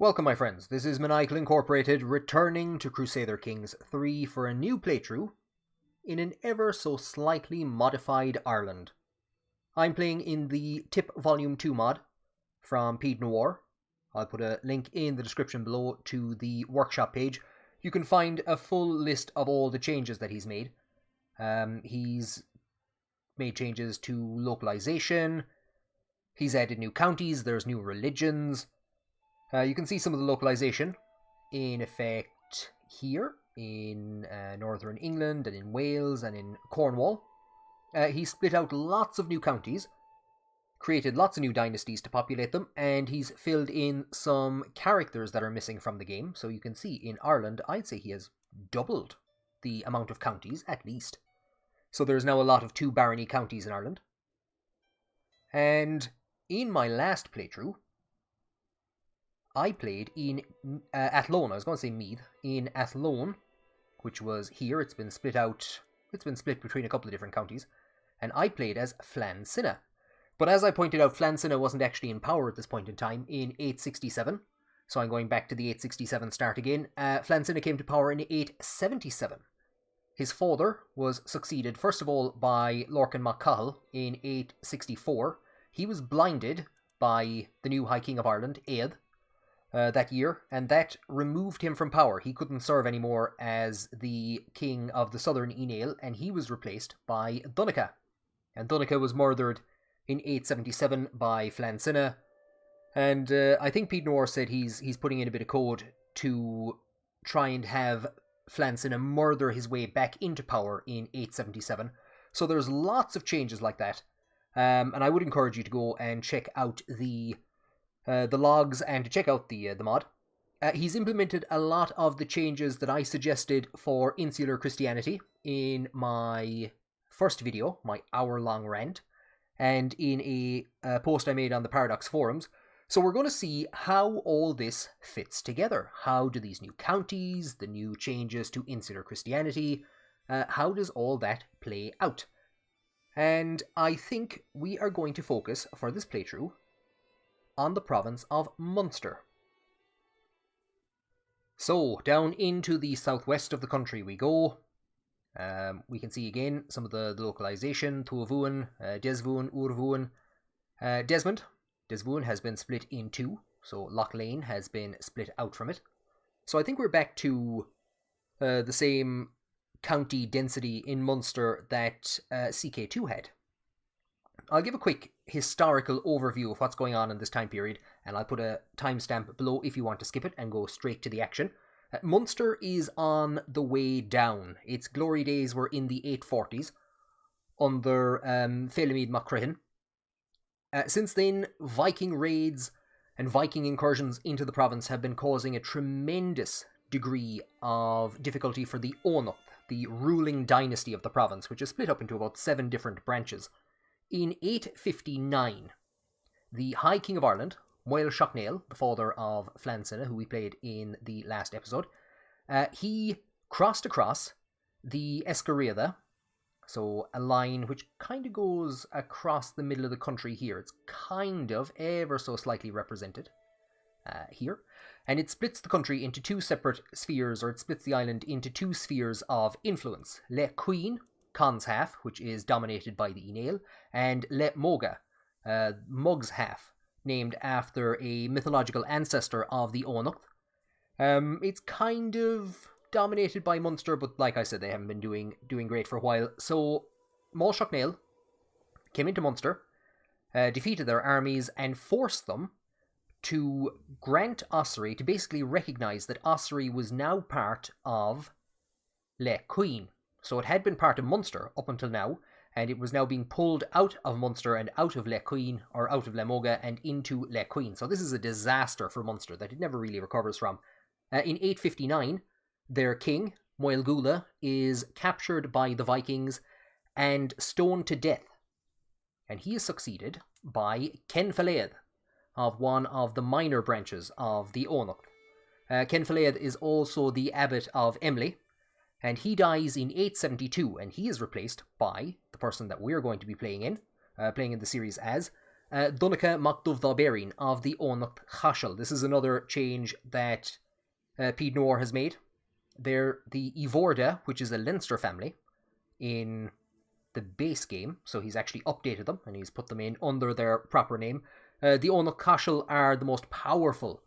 Welcome my friends, this is Maniacal Incorporated returning to Crusader Kings 3 for a new playthrough in an ever so slightly modified Ireland. I'm playing in the Tip Volume 2 mod from Pete Noir. I'll put a link in the description below to the workshop page. You can find a full list of all the changes that he's made. He's made changes to localization, he's added new counties, there's new religions. You can see some of the localization in effect here in northern England and in Wales and in Cornwall. He split out lots of new counties, created lots of new dynasties to populate them, and he's filled in some characters that are missing from the game. So you can see in Ireland, I'd say he has doubled the amount of counties at least. So there's now a lot of 2 barony counties in Ireland. And in my last playthrough, I played in Athlone. I was going to say Meath. In Athlone, which was here. It's been split out. It's been split between a couple of different counties. And I played as Flann Sinna. But as I pointed out, Flann Sinna wasn't actually in power at this point in time in 867. So I'm going back to the 867 start again. Flann Sinna came to power in 877. His father was succeeded, first of all, by Lorcan mac Cathal in 864. He was blinded by the new High King of Ireland, Ead, that year, and that removed him from power. He couldn't serve anymore as the king of the southern Enail, and he was replaced by Donnacha. And Donnacha was murdered in 877 by Flann Sinna, and I think Pete Noir said he's putting in a bit of code to try and have Flann Sinna murder his way back into power in 877. So there's lots of changes like that, and I would encourage you to go and check out the logs and to check out the mod. He's implemented a lot of the changes that I suggested for Insular Christianity in my first video, my hour-long rant, and in a post I made on the Paradox forums. So we're going to see how all this fits together. How do these new counties, the new changes to Insular Christianity, how does all that play out? And I think we are going to focus for this playthrough on the province of Munster. So, down into the southwest of the country we go. We can see again some of the localization. Tuavuan, Desvuan, Urvuan. Desvuan has been split in 2, so Loch Lane has been split out from it. So I think we're back to the same county density in Munster that CK2 had. I'll give a quick historical overview of what's going on in this time period, and I'll put a timestamp below if you want to skip it and go straight to the action. Munster is on the way down. Its glory days were in the 840s under Phelimid mac Cruithin. Since then, Viking raids and Viking incursions into the province have been causing a tremendous degree of difficulty for the Eóganacht, the ruling dynasty of the province, which is split up into about 7 different branches. In 859, the High King of Ireland, Moel Shocknail, the father of Flann Sinna, who we played in the last episode, he crossed across the Escariada, so a line which kind of goes across the middle of the country here. It's kind of ever so slightly represented here, and it splits the country into 2 separate spheres, or it splits the island into 2 spheres of influence. Le Queen, Con's half, which is dominated by the Enail, and Le Moga, Mug's half, named after a mythological ancestor of the Eóganacht. It's kind of dominated by Munster, but like I said, they haven't been doing great for a while. So Moel Shocknail came into Munster, defeated their armies, and forced them to grant Ossory, to basically recognise that Ossory was now part of Le Queen. So it had been part of Munster up until now, and it was now being pulled out of Munster and out of Le Queen, or out of Le Moga, and into Le Queen. So this is a disaster for Munster that it never really recovers from. In 859, their king, Moel Gula, is captured by the Vikings and stoned to death. And he is succeeded by Ken Falaed, of one of the minor branches of the Eóganacht. Ken Falaed is also the abbot of Emly, and he dies in 872, and he is replaced by the person that we're going to be playing in the series as, Dunacha Macdov Dalberin of the Eóganacht Chaisil. This is another change that Pete Noir has made. They're the Evorda, which is a Leinster family, in the base game, so he's actually updated them and he's put them in under their proper name. The Eóganacht Chaisil are the most powerful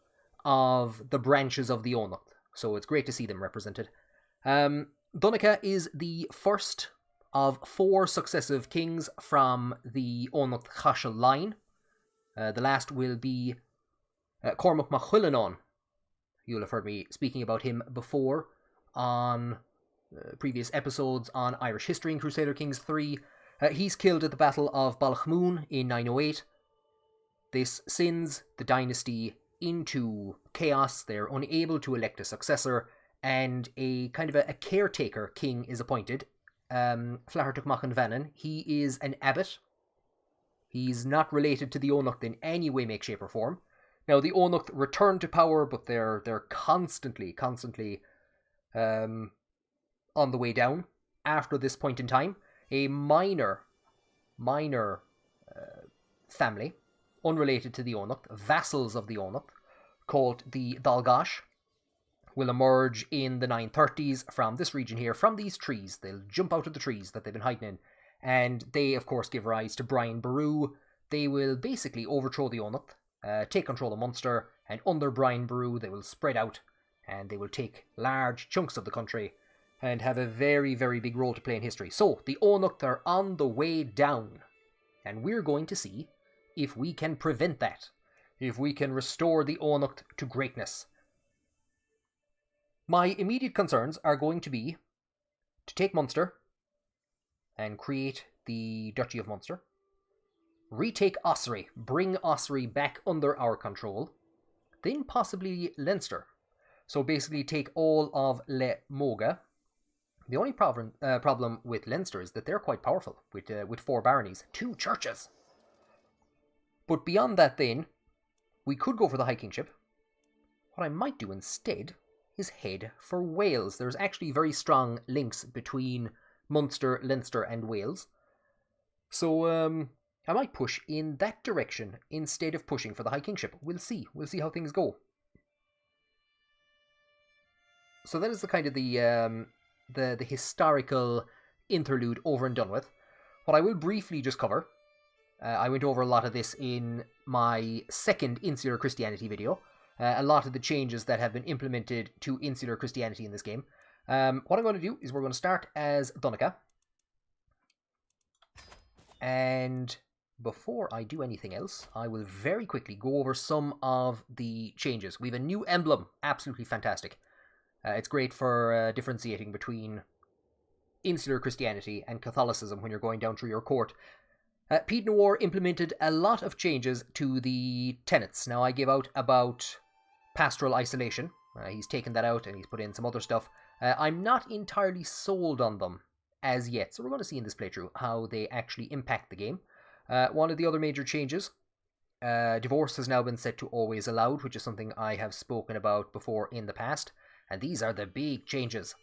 of the branches of the Eóganacht, so it's great to see them represented. Dunacha is the first of 4 successive kings from the Eóganacht Chaisil line. The last will be Cormac Mac You'll have heard me speaking about him before on previous episodes on Irish history in Crusader Kings 3. He's killed at the Battle of Balachmoon in 908. This sends the dynasty into chaos. They're unable to elect a successor, and a kind of a caretaker king is appointed. Flahertuch Machan Vannon. He is an abbot. He's not related to the Eóganacht in any way, make, shape, or form. Now, the Eóganacht return to power, but they're constantly on the way down. After this point in time, a minor family, unrelated to the Eóganacht, vassals of the Eóganacht, called the Dalgash, will emerge in the 930s from this region here, from these trees. They'll jump out of the trees that they've been hiding in, and they, of course, give rise to Brian Boru. They will basically overthrow the Eóganacht, take control of Munster, and under Brian Boru they will spread out, and they will take large chunks of the country, and have a very, very big role to play in history. So, the Eóganacht are on the way down, and we're going to see if we can prevent that, if we can restore the Eóganacht to greatness. My immediate concerns are going to be to take Munster and create the Duchy of Munster, retake Ossory, bring Ossory back under our control, then possibly Leinster. So basically take all of Le Moga. The only problem with Leinster is that they're quite powerful, with 4 baronies, 2 churches. But beyond that then, we could go for the High Kingship. What I might do instead is head for Wales. There's actually very strong links between Munster, Leinster and Wales. So I might push in that direction instead of pushing for the High Kingship. We'll see how things go. So that is the kind of the historical interlude over and done with. What I will briefly just cover, I went over a lot of this in my second Insular Christianity video, a lot of the changes that have been implemented to Insular Christianity in this game. What I'm going to do is we're going to start as Dunacha, and before I do anything else, I will very quickly go over some of the changes. We have a new emblem, absolutely fantastic. It's great for differentiating between Insular Christianity and Catholicism when you're going down through your court. Pete Noir implemented a lot of changes to the tenets. Now, I gave out about pastoral isolation. He's taken that out and he's put in some other stuff. I'm not entirely sold on them as yet, so we're going to see in this playthrough how they actually impact the game. One of the other major changes, divorce has now been set to always allowed, which is something I have spoken about before in the past. And these are the big changes.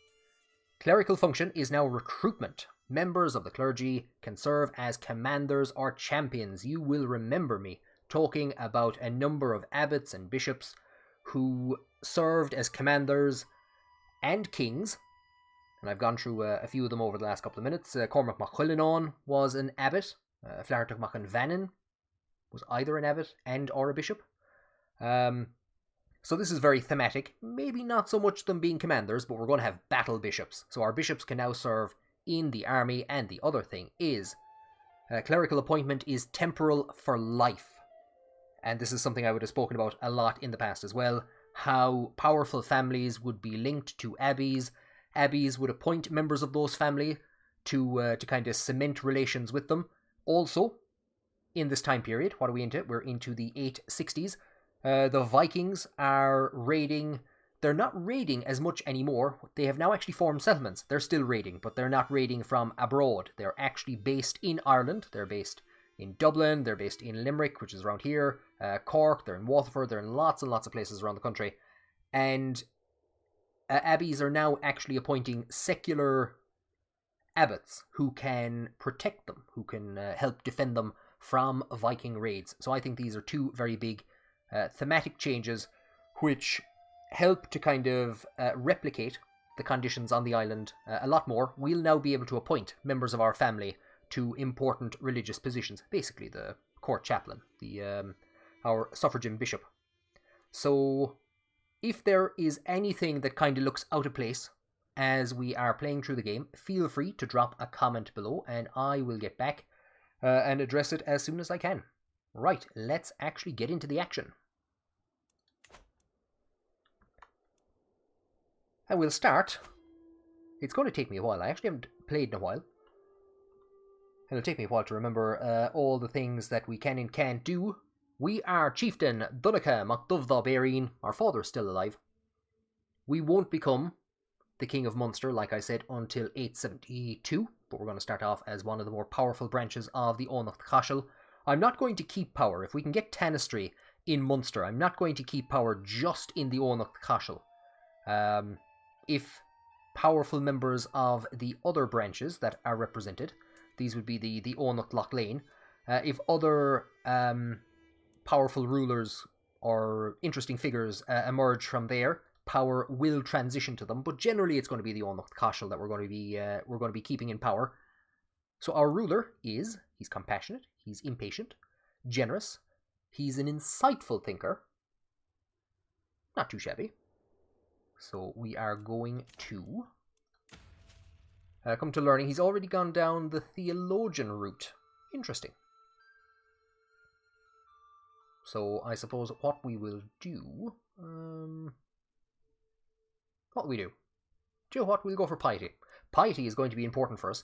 Clerical function is now recruitment. Members of the clergy can serve as commanders or champions. You will remember me talking about a number of abbots and bishops who served as commanders and kings. And I've gone through a few of them over the last couple of minutes. Cormac Mac was an abbot. Flahertuch Machan Vannon was either an abbot and or a bishop. So this is very thematic. Maybe not so much them being commanders, but we're going to have battle bishops. So our bishops can now serve in the army, and the other thing is clerical appointment is temporal for life. And this is something I would have spoken about a lot in the past as well. How powerful families would be linked to abbeys. Abbeys would appoint members of those family to kind of cement relations with them. Also, in this time period, what are we into? We're into the 860s. The Vikings are raiding. They're not raiding as much anymore. They have now actually formed settlements. They're still raiding, but they're not raiding from abroad. They're actually based in Ireland. They're based in Dublin. They're based in Limerick, which is around here. Cork. They're in Waterford. They're in lots and lots of places around the country. And abbeys are now actually appointing secular abbots who can protect them, who can help defend them from Viking raids. So I think these are two very big thematic changes which help to kind of replicate the conditions on the island a lot more. We'll now be able to appoint members of our family to important religious positions, basically the court chaplain, our suffragan bishop. So if there is anything that kind of looks out of place as we are playing through the game, feel free to drop a comment below and I will get back and address it as soon as I can. Right, let's actually get into the action. And we'll start. It's going to take me a while. I actually haven't played in a while. It'll take me a while to remember all the things that we can and can't do. We are Chieftain Dunacha MacDovdha Béirín. Our father is still alive. We won't become the King of Munster, like I said, until 872. But we're going to start off as one of the more powerful branches of the Eóganacht Chaisil. I'm not going to keep power. If we can get Tanistry in Munster, I'm not going to keep power just in the Eóganacht Chaisil. If powerful members of the other branches that are represented, these would be the Eóganacht Lochlane, if other powerful rulers or interesting figures emerge from there, power will transition to them, but generally it's going to be the Eóganacht Chaisil that we're going to be keeping in power. So our ruler he's compassionate, he's impatient, generous, he's an insightful thinker, not too shabby. So we are going to come to learning. He's already gone down the theologian route. Interesting. So I suppose what we will do... what we do? Do you know what? We'll go for piety. Piety is going to be important for us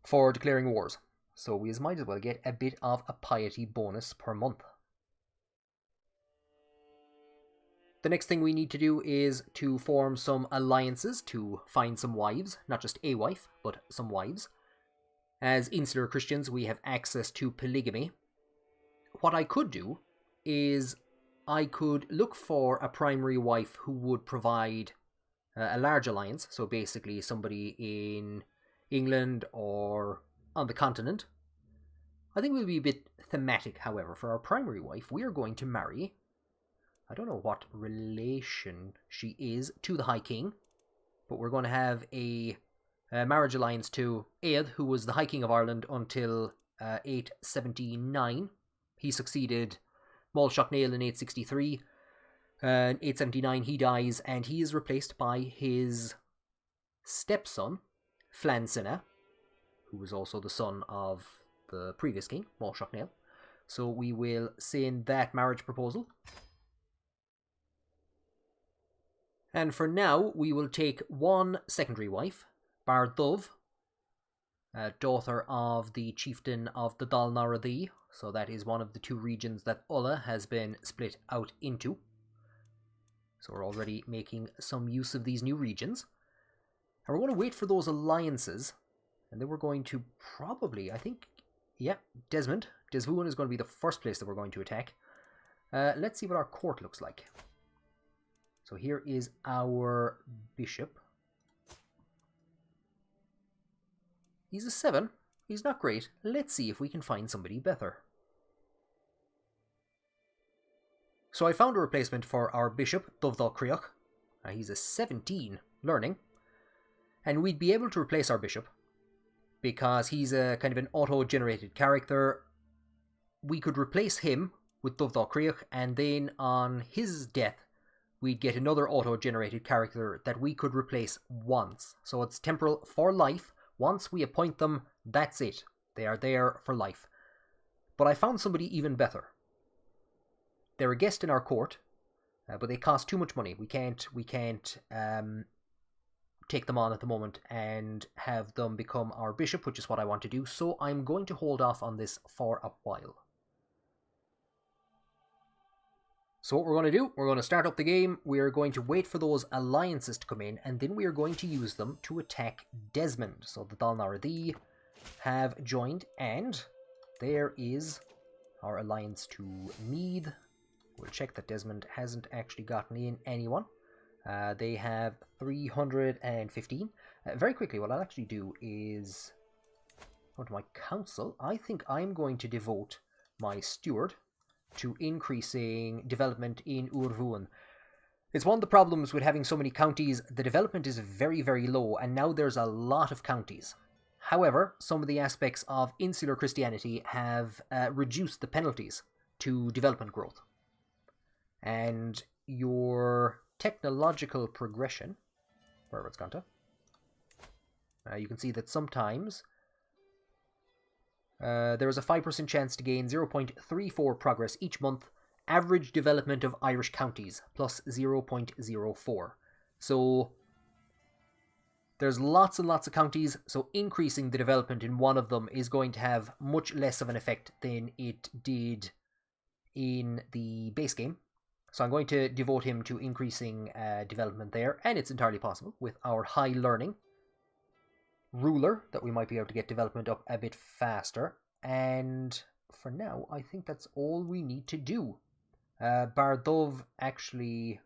for declaring wars. So we might as well get a bit of a piety bonus per month. The next thing we need to do is to form some alliances to find some wives. Not just a wife, but some wives. As Insular Christians, we have access to polygamy. What I could do is I could look for a primary wife who would provide a large alliance. So basically somebody in England or on the continent. I think we'll be a bit thematic, however. For our primary wife, we are going to marry... I don't know what relation she is to the High King, but we're going to have a marriage alliance to Ead, who was the High King of Ireland until 879. He succeeded Maolshoch-Nail in 863. In 879 he dies, and he is replaced by his stepson, Flansinna, who was also the son of the previous king, Maolshoch-Nail. So we will send that marriage proposal. And for now, we will take one secondary wife, Bardov, daughter of the chieftain of the Dal Naradi. So that is one of the two regions that Ulla has been split out into. So we're already making some use of these new regions. And we're going to wait for those alliances. And then we're going to probably, I think, yeah, Desmond. Desvuin is going to be the first place that we're going to attack. Let's see what our court looks like. So here is our bishop. He's a 7. He's not great. Let's see if we can find somebody better. So I found a replacement for our bishop, Dovdal Creoch. He's a 17 learning. And we'd be able to replace our bishop because he's a kind of an auto-generated character. We could replace him with Dovdal Creoch, and then on his death, we'd get another auto-generated character that we could replace once. So it's temporal for life. Once we appoint them, that's it. They are there for life. But I found somebody even better. They're a guest in our court, but they cost too much money. We can't take them on at the moment and have them become our bishop, which is what I want to do. So I'm going to hold off on this for a while. So what we're going to do, we're going to start up the game, we're going to wait for those alliances to come in, and then we are going to use them to attack Desmond. So the Dal Naradi have joined, and there is our alliance to Meath. We'll check that Desmond hasn't actually gotten in anyone. They have 315. Very quickly, what I'll actually do is Go to my council. I think I'm going to devote my steward to increasing development in Urvuan. It's one of the problems with having so many counties. The development is very, very low, and now there's a lot of counties. However, some of the aspects of Insular Christianity have reduced the penalties to development growth. And your technological progression, wherever it's gone to, you can see that sometimes there is a 5% chance to gain 0.34 progress each month. Average development of Irish counties plus 0.04. So there's lots and lots of counties, so increasing the development in one of them is going to have much less of an effect than it did in the base game. So I'm going to devote him to increasing development there, and it's entirely possible with our high learning ruler that we might be able to get development up a bit faster. And for now, I think that's all we need to do. Bardov actually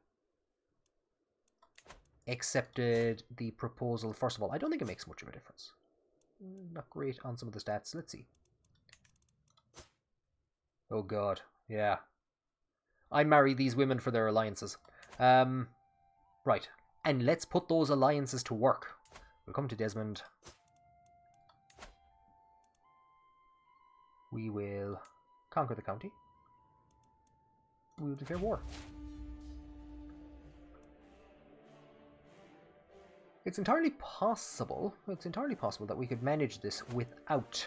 accepted the proposal. First of all, I don't think it makes much of a difference. Not great on some of the stats. Let's see. Oh god, yeah. I marry these women for their alliances. Right, and let's put those alliances to work. We'll come to Desmond. We will conquer the county. We will declare war. It's entirely possible that we could manage this without.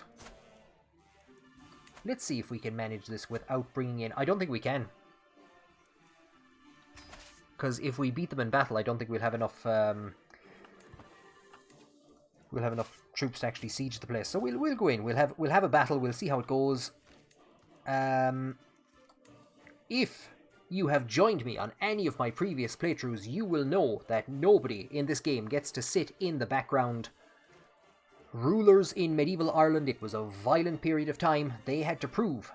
Let's see if we can manage this without bringing in. I don't think we can. Because if we beat them in battle, I don't think we'll have enough. We'll have enough troops to actually siege the place. So we'll go in. We'll have a battle. We'll see how it goes. If you have joined me on any of my previous playthroughs, you will know that nobody in this game gets to sit in the background. Rulers in medieval Ireland, it was a violent period of time. They had to prove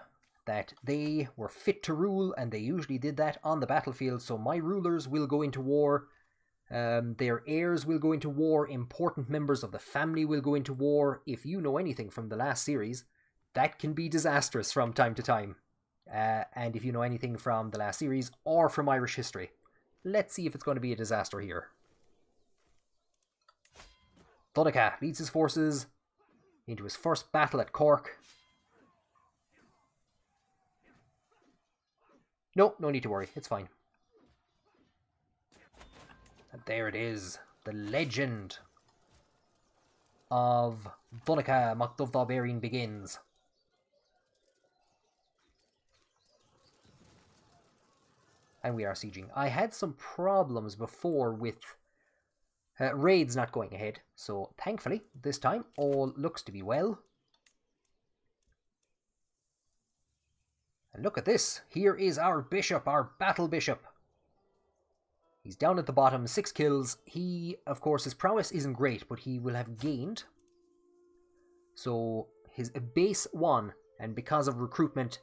that they were fit to rule, and they usually did that on the battlefield. So my rulers will go into war. Their heirs will go into war. Important members of the family will go into war. If you know anything from the last series, that can be disastrous from time to time. And if you know anything from the last series or from Irish history, let's see if it's going to be a disaster here. Donegal leads his forces into his first battle at Cork. No need to worry, it's fine. And there it is, the legend of Donegal Mac Dubh begins. And we are sieging. I had some problems before with raids not going ahead, so thankfully this time all looks to be well. And look at this, here is our bishop, our battle bishop. He's down at the bottom, 6 kills. He, of course, his prowess isn't great, but he will have gained. So his base 1, and because of recruitment,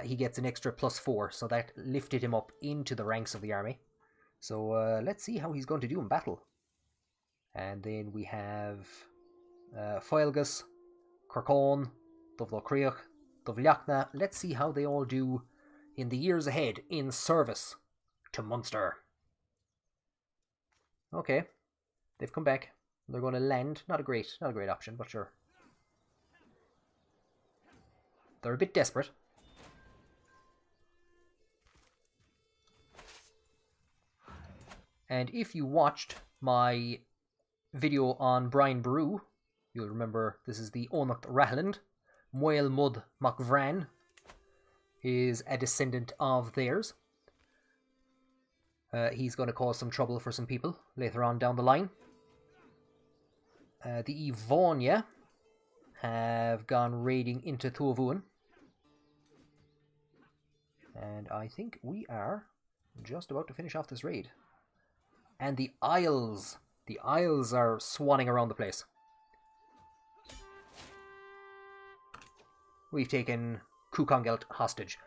he gets an extra +4, so that lifted him up into the ranks of the army. So let's see how he's going to do in battle. And then we have Foilgus, Corcón, Dovlocreach, Dovliachna. Let's see how they all do in the years ahead in service to Munster. Okay, they've come back. They're going to land. Not a great option, but sure. They're a bit desperate. And if you watched my video on Brian Boru, you'll remember this is the Eóganacht Chaisil. Moel Mud Macvran is a descendant of theirs. He's going to cause some trouble for some people later on down the line. The Evonia have gone raiding into Tuavuan. And I think we are just about to finish off this raid. And the Isles are swanning around the place. We've taken Cúchangelt hostage.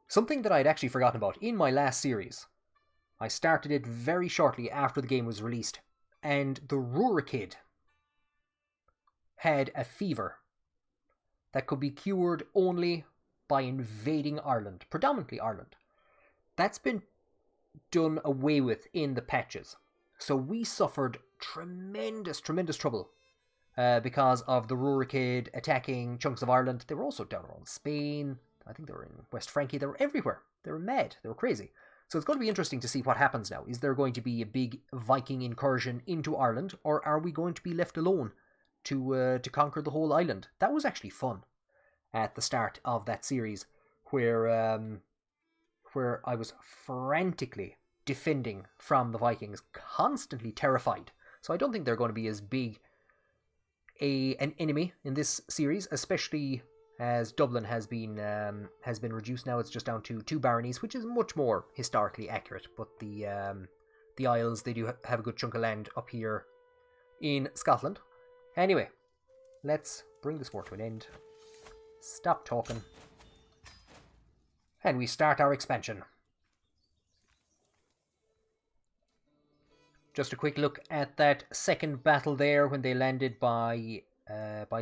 Something that I'd actually forgotten about in my last series. I started it very shortly after the game was released, and the Rurikid had a fever that could be cured only by invading Ireland, predominantly Ireland. That's been done away with in the patches. So we suffered tremendous trouble because of the Rurikid attacking chunks of Ireland. They were also down around Spain. I think they were in West Francia. They were everywhere. They were mad. They were crazy. So it's going to be interesting to see what happens now. Is there going to be a big Viking incursion into Ireland, or are we going to be left alone to conquer the whole island? That was actually fun at the start of that series, where I was frantically defending from the Vikings, constantly terrified. So I don't think they're going to be as big an enemy in this series, especially as Dublin has been reduced now. It's just down to 2 baronies, which is much more historically accurate. But the Isles, they do have a good chunk of land up here in Scotland. Anyway, let's bring this war to an end. Stop talking. And we start our expansion. Just a quick look at that second battle there when they landed by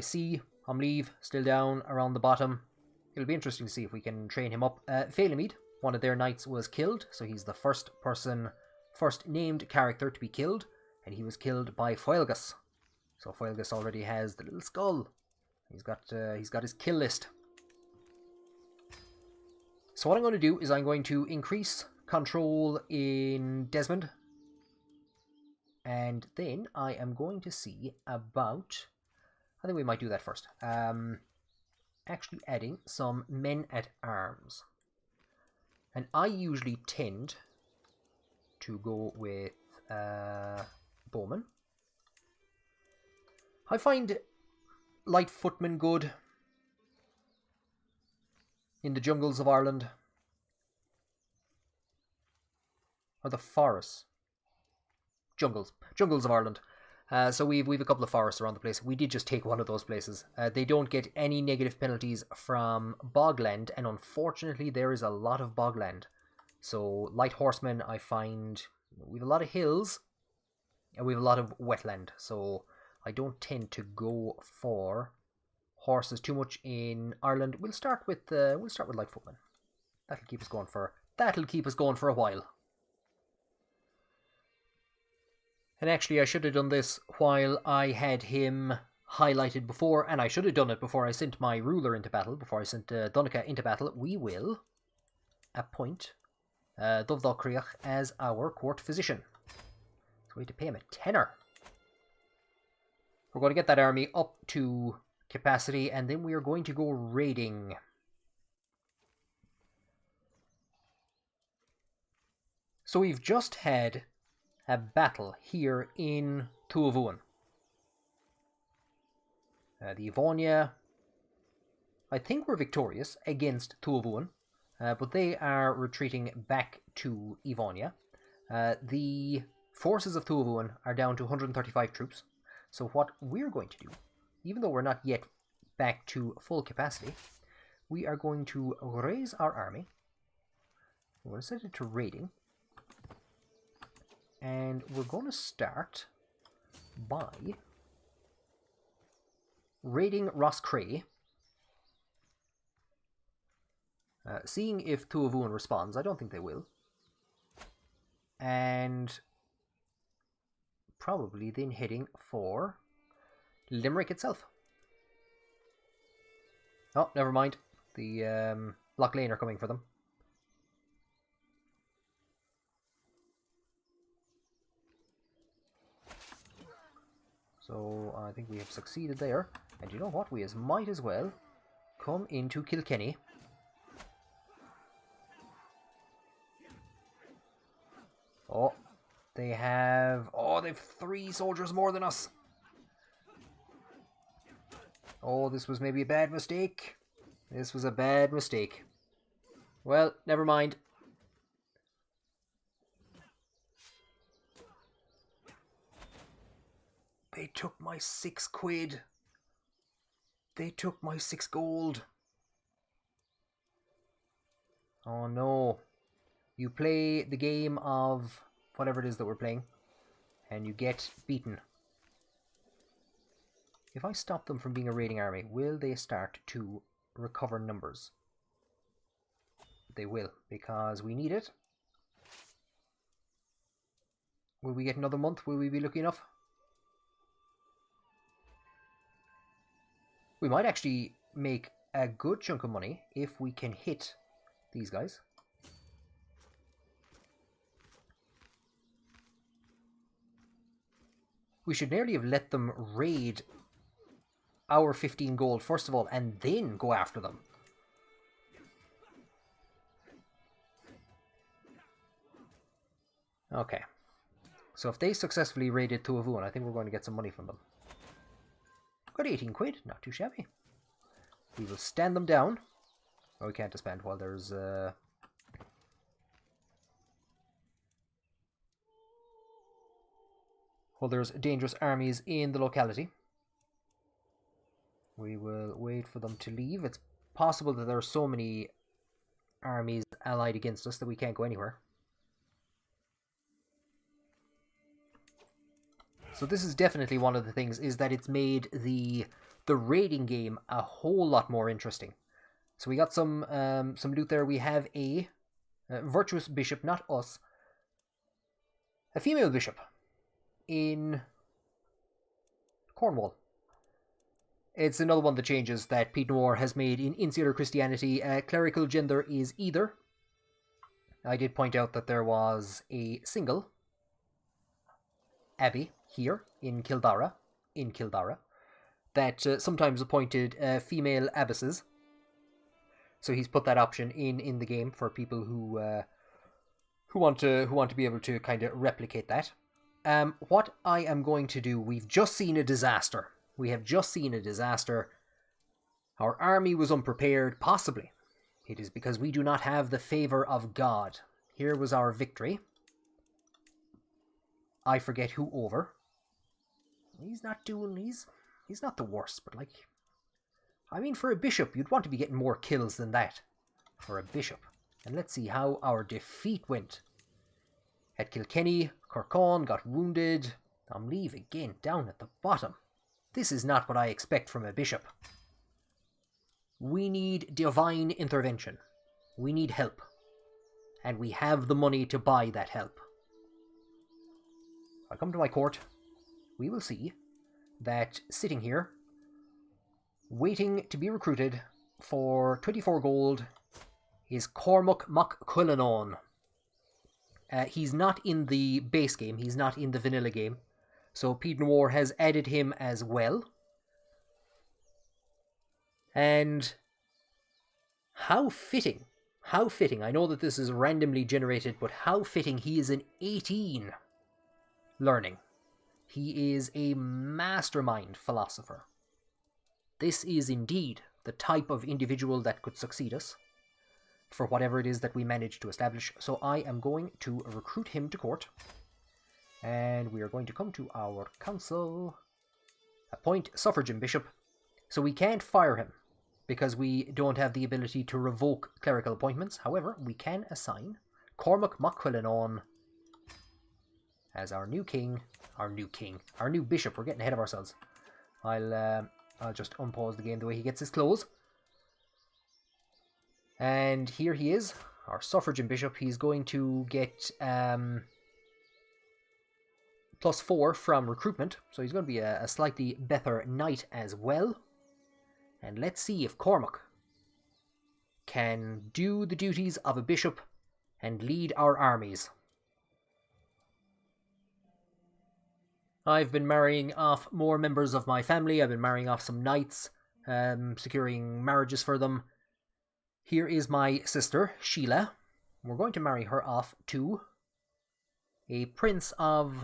sea. Amleave still down around the bottom. It'll be interesting to see if we can train him up. Phalamede, one of their knights, was killed, so he's the first named character to be killed, and he was killed by Foilgus. So Foilgus already has the little skull. He's got his kill list. So what I'm going to do is I'm going to increase control in Desmond, and then I am going to see about, I think we might do that first, actually adding some men at arms. And I usually tend to go with bowmen. I find light footmen good in the jungles of Ireland, or the forests. Jungles of Ireland. So we've a couple of forests around the place. We did just take one of those places. They don't get any negative penalties from bogland, and unfortunately there is a lot of bogland. So light horsemen, I find we have a lot of hills and we have a lot of wetland. So I don't tend to go for horses too much in Ireland. We'll start with light footmen. That'll keep us going for a while. And actually, I should have done this while I had him highlighted before, and I should have done it before I sent my ruler into battle, before I sent Donica into battle. We will appoint Dovdal Creach as our court physician. So we have to pay him a tenner. We're going to get that army up to capacity, and then we are going to go raiding. So we've just had a battle here in Tuavuan. The Evonia, I think we're victorious against Tuavuan, but they are retreating back to Evonia. The forces of Tuavuan are down to 135 troops. So what we're going to do, even though we're not yet back to full capacity, we are going to raise our army. We're going to set it to raiding. And we're going to start by raiding Roscrea, seeing if Tuavuan responds. I don't think they will. And probably then heading for Limerick itself. Oh, never mind. The Loch Lane are coming for them. So I think we have succeeded there. And you know what? We might as well come into Kilkenny. Oh, they've 3 soldiers more than us. Oh, this was maybe a bad mistake. This was a bad mistake. Well, never mind. They took my 6 quid. They took my 6 gold. Oh no. You play the game of whatever it is that we're playing, and you get beaten. If I stop them from being a raiding army, will they start to recover numbers? They will, because we need it. Will we get another month? Will we be lucky enough? We might actually make a good chunk of money if we can hit these guys. We should nearly have let them raid our 15 gold first of all, and then go after them. Okay. So if they successfully raided Tuavun, I think we're going to get some money from them. Got 18 quid, not too shabby. We will stand them down. Oh, we can't disband while there's... Well, there's dangerous armies in the locality. We will wait for them to leave. It's possible that there are so many armies allied against us that we can't go anywhere. So this is definitely one of the things, is that it's made the raiding game a whole lot more interesting. So we got some loot there. We have a virtuous bishop, not us. A female bishop in Cornwall. It's another one of the changes that Pete Noir has made in Insular Christianity. Clerical gender is either. I did point out that there was a single abbey here in Kildara, that sometimes appointed female abbesses. So he's put that option in the game for people who want to be able to kind of replicate that. What I am going to do, we've just seen a disaster. We have just seen a disaster. Our army was unprepared, possibly. It is because we do not have the favor of God. Here was our victory. I forget who over. He's not doing... He's not the worst, but like... I mean, for a bishop, you'd want to be getting more kills than that. For a bishop. And let's see how our defeat went. At Kilkenny, Corcón got wounded. Amleave again, down at the bottom. This is not what I expect from a bishop. We need divine intervention. We need help. And we have the money to buy that help. If I come to my court, we will see that sitting here, waiting to be recruited for 24 gold, is Cormac Mac Cuilenáin. He's not in the base game, he's not in the vanilla game, so Pete Noir has added him as well. And how fitting, I know that this is randomly generated, but how fitting he is an 18 learning. He is a mastermind philosopher. This is indeed the type of individual that could succeed us for whatever it is that we manage to establish. So I am going to recruit him to court. And we are going to come to our council. Appoint suffragan bishop. So we can't fire him because we don't have the ability to revoke clerical appointments. However, we can assign Cormac Mac Cuilenáin as our new bishop. We're getting ahead of ourselves. I'll just unpause the game the way he gets his clothes. And here he is, our suffragan bishop. He's going to get +4 from recruitment, so he's going to be a slightly better knight as well. And let's see if Cormac can do the duties of a bishop and lead our armies. I've been marrying off more members of my family. I've been marrying off some knights, securing marriages for them. Here is my sister, Sheila. We're going to marry her off to a prince of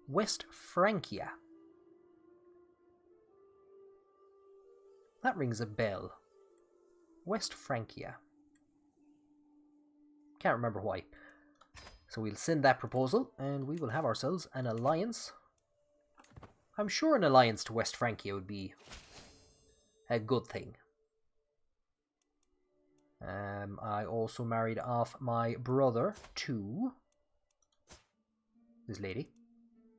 West Francia. That rings a bell. West Francia. Can't remember why. So we'll send that proposal, and we will have ourselves an alliance. I'm sure an alliance to West Francia would be a good thing. I also married off my brother to this lady.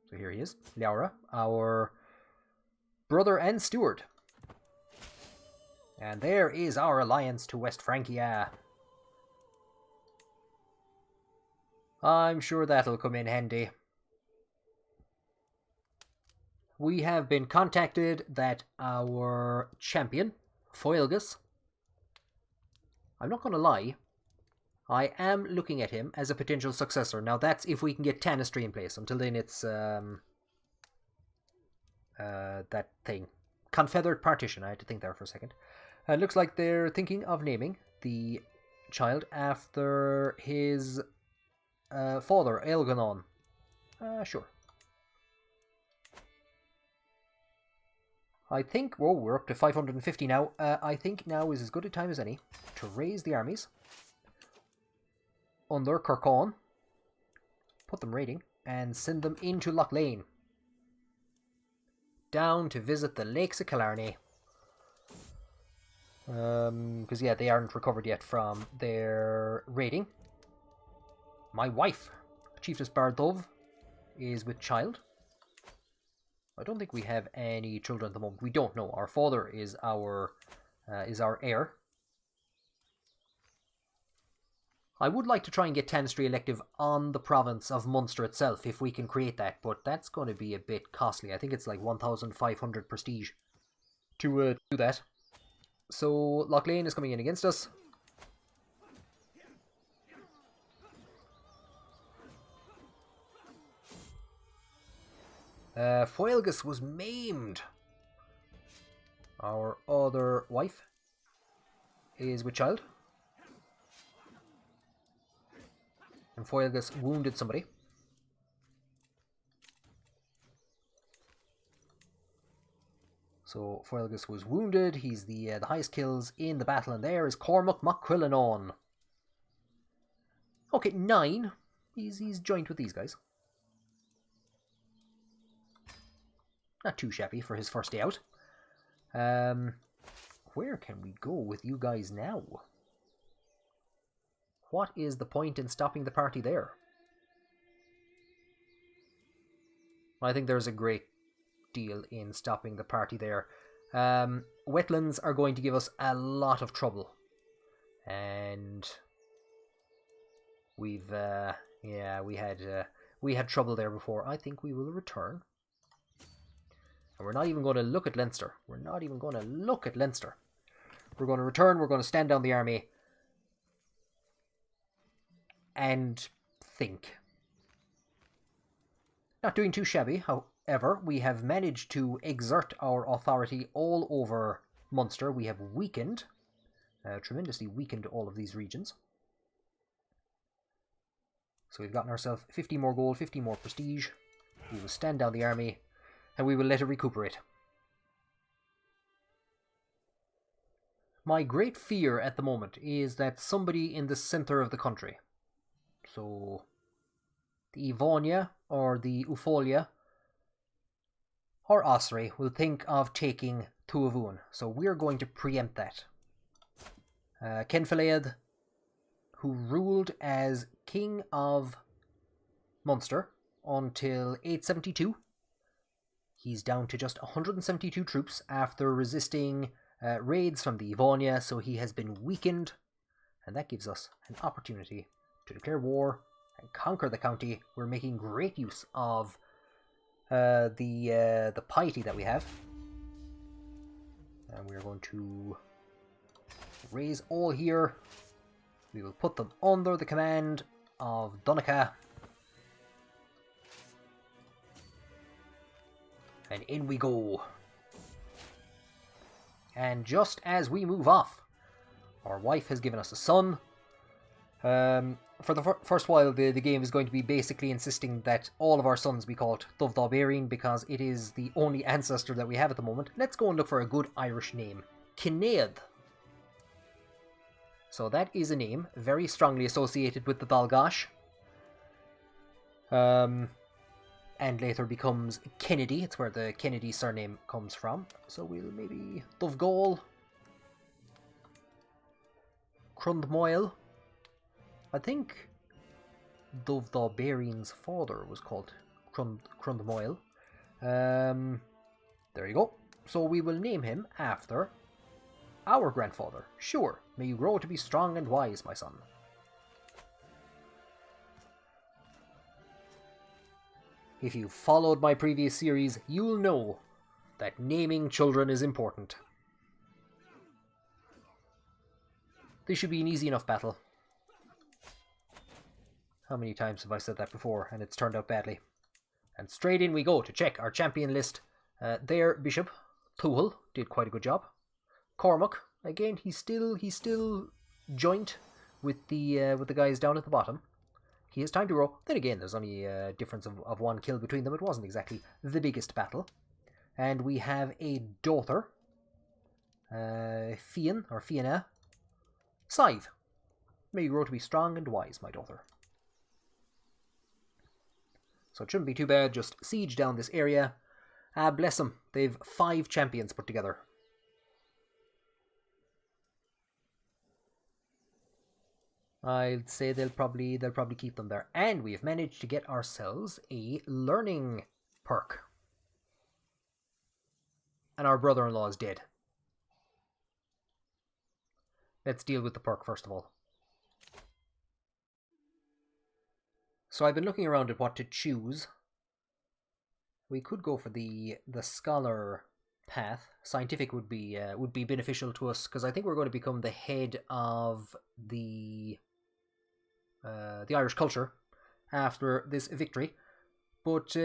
So here he is, Laura, our brother and steward. And there is our alliance to West Francia. I'm sure that'll come in handy. We have been contacted that our champion, Foilgus, I'm not going to lie, I am looking at him as a potential successor. Now that's if we can get dynasty in place. Until then it's that thing. Confederate partition. I had to think there for a second. It looks like they're thinking of naming the child after his father, Eóganacht. Sure. I think, whoa, we're up to 550 now. I think now is as good a time as any to raise the armies under Kirkon, put them raiding, and send them into Loch Lane, down to visit the Lakes of Killarney. Because, yeah, they aren't recovered yet from their raiding. My wife, Chiefess Bardov, is with child. I don't think we have any children at the moment. We don't know. Our father is our heir. I would like to try and get dynasty elective on the province of Munster itself, if we can create that, but that's going to be a bit costly. I think it's like 1,500 prestige to do that. So Loch Lane is coming in against us. Foilgus was maimed. Our other wife is with child. And Foilgus wounded somebody. So Foilgus was wounded. He's the highest kills in the battle, and there is Cormac MacQuillenon. Okay, 9. He's joined with these guys. Not too shabby for his first day out. Where can we go with you guys now? What is the point in stopping the party there? I think there's a great deal in stopping the party there. Wetlands are going to give us a lot of trouble. And we've, yeah, we had trouble there before. I think we will return. And we're not even going to look at Leinster. We're not even going to look at Leinster. We're going to return. We're going to stand down the army. And think. Not doing too shabby, however. We have managed to exert our authority all over Munster. We have weakened, tremendously weakened all of these regions. So we've gotten ourselves 50 more gold, 50 more prestige. We will stand down the army, and we will let it recuperate. My great fear at the moment is that somebody in the centre of the country, so the Evonia or the Ufolia or Ossory, will think of taking Tuavun. So we're going to preempt that. Cenfalaead, who ruled as King of Munster until 872, he's down to just 172 troops after resisting raids from the Evonia, so he has been weakened, and that gives us an opportunity to declare war and conquer the county. We're making great use of the piety that we have, and we're going to raise all here. We will put them under the command of Donica, and in we go. And just as we move off, our wife has given us a son. For the first while, the game is going to be basically insisting that all of our sons be called Dovdalberin, because it is the only ancestor that we have at the moment. Let's go and look for a good Irish name. Kinnaid. So that is a name very strongly associated with the Dalgash. And later becomes Kennedy. It's where the Kennedy surname comes from. So we'll maybe Dovgol. Crundmoil. I think Dovdalberin's father was called Crundmoil. There you go. So we will name him after our grandfather. Sure, may you grow to be strong and wise, my son. If you followed my previous series, you'll know that naming children is important. This should be an easy enough battle. How many times have I said that before, and it's turned out badly? And straight in we go to check our champion list. Their bishop, Thuel, did quite a good job. Cormac, again, he's still joint with the guys down at the bottom. He has time to grow. Then again, there's only a difference of one kill between them. It wasn't exactly the biggest battle. And we have a daughter, Fian, or Fianna. Scythe. May you grow to be strong and wise, my daughter. So it shouldn't be too bad, just siege down this area. Bless them, they've 5 champions put together. I'd say they'll probably keep them there. And we've managed to get ourselves a learning perk. And our brother-in-law is dead. Let's deal with the perk first of all. So I've been looking around at what to choose. We could go for the scholar path. Scientific would be beneficial to us, because I think we're going to become the head of the Irish culture after this victory. But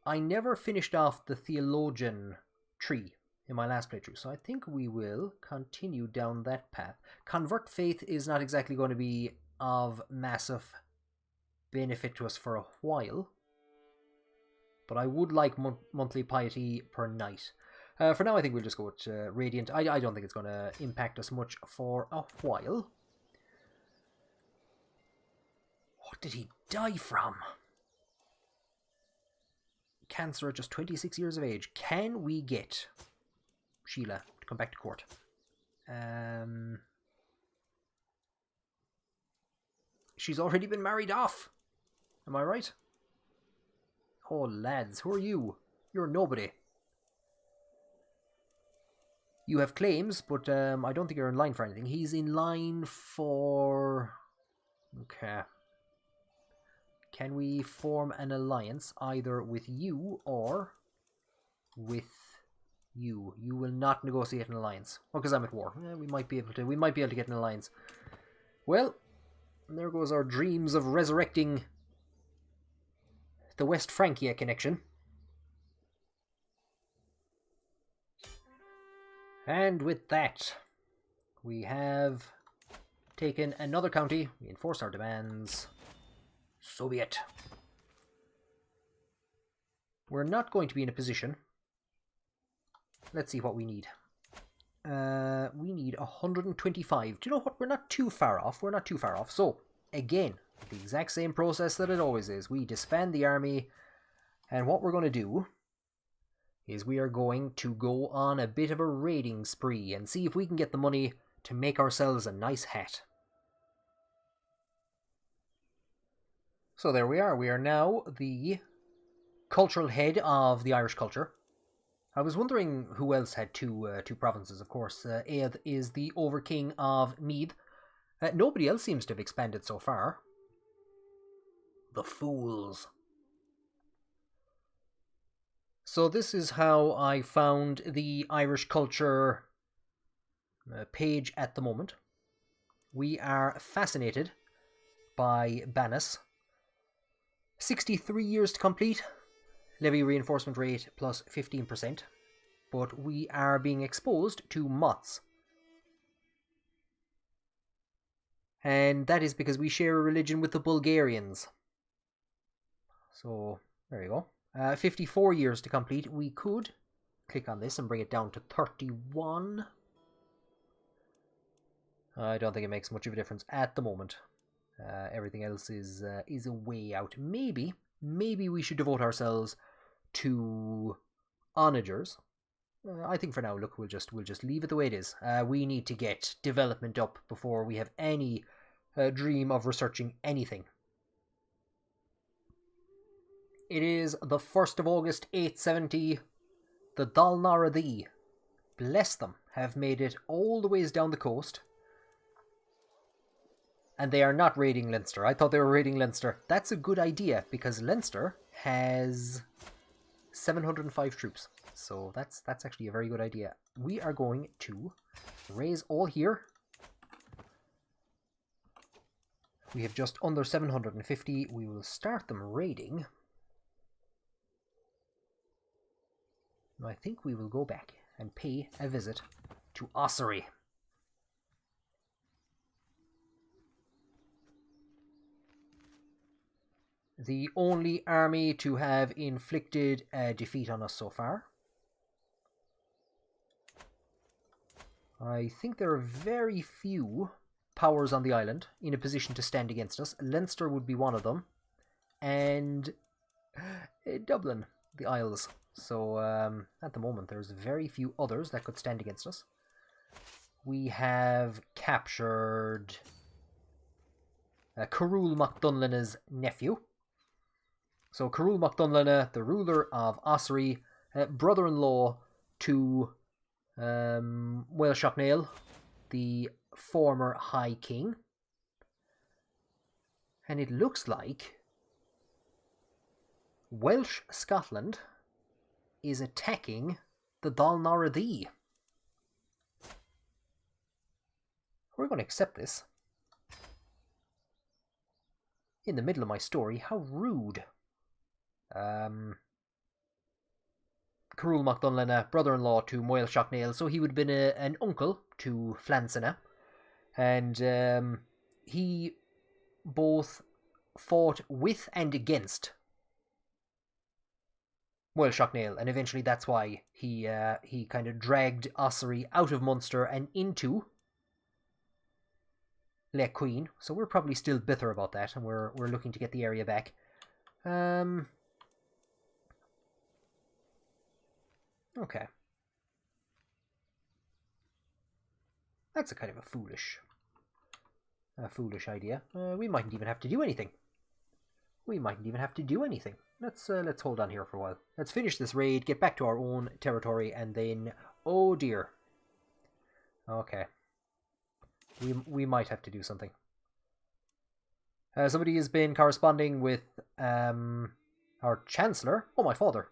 I never finished off the theologian tree in my last playthrough, so I think we will continue down that path. Convert faith is not exactly going to be of massive benefit to us for a while, but I would like monthly piety per night. For now, I think we'll just go with Radiant. I don't think it's going to impact us much for a while. What did he die from? Cancer at just 26 years of age. Can we get Sheila to come back to court? She's already been married off. Am I right? Oh, lads, who are you? You're nobody. You have claims, but I don't think you're in line for anything. He's in line for... Okay. Can we form an alliance either with you or with you? You will not negotiate an alliance. Oh, because I'm at war. We might be able to get an alliance. Well, there goes our dreams of resurrecting the West Francia connection. And with that, we have taken another county. We enforce our demands. So be it. We're not going to be in a position. Let's see what we need. We need 125. Do you know what? We're not too far off. We're not too far off. So, again, the exact same process that it always is. We disband the army, and what we're going to do is we are going to go on a bit of a raiding spree and see if we can get the money to make ourselves a nice hat. So there we are. We are now the cultural head of the Irish culture. I was wondering who else had two provinces, of course. Ead is the Overking of Meath. Nobody else seems to have expanded so far. The fools. So this is how I found the Irish culture page at the moment. We are fascinated by Banis. 63 years to complete. Levy reinforcement rate plus 15%. But we are being exposed to mots. And that is because we share a religion with the Bulgarians. So, there you go. 54 years to complete. We could click on this and bring it down to 31. I don't think it makes much of a difference at the moment. Everything else is a way out. Maybe we should devote ourselves to onagers. I think for now, look, we'll just leave it the way it is. We need to get development up before we have any dream of researching anything. It is the 1st of August, 870. The Dalnara Thee bless them, have made it all the ways down the coast. And they are not raiding Leinster. I thought they were raiding Leinster. That's a good idea, because Leinster has 705 troops. So that's actually a very good idea. We are going to raise all here. We have just under 750. We will start them raiding. I think we will go back and pay a visit to Ossory. The only army to have inflicted a defeat on us so far. I think there are very few powers on the island in a position to stand against us. Leinster would be one of them. And Dublin, the Isles. So at the moment there's very few others that could stand against us. We have captured Carúl Mac Dunlena's nephew. So Carúl Mac Dunlena, the ruler of Ossory, brother-in-law to Muel, the former High King. And it looks like Welsh Scotland is attacking the Dal Norradí. We're going to accept this. In the middle of my story, how rude. Carúl Mac Dunlena, brother-in-law to Muel Shocknail, so he would have been an uncle to Flansenna, and he both fought with and against Muel Shocknail, and eventually that's why he kind of dragged Ossory out of Munster and into Lake Queen. So we're probably still bitter about that, and we're looking to get the area back. Okay. That's a kind of a foolish idea. We mightn't even have to do anything. Let's hold on here for a while. Let's finish this raid, get back to our own territory, and then... Oh dear. Okay. We might have to do something. Somebody has been corresponding with our Chancellor. Oh, my father.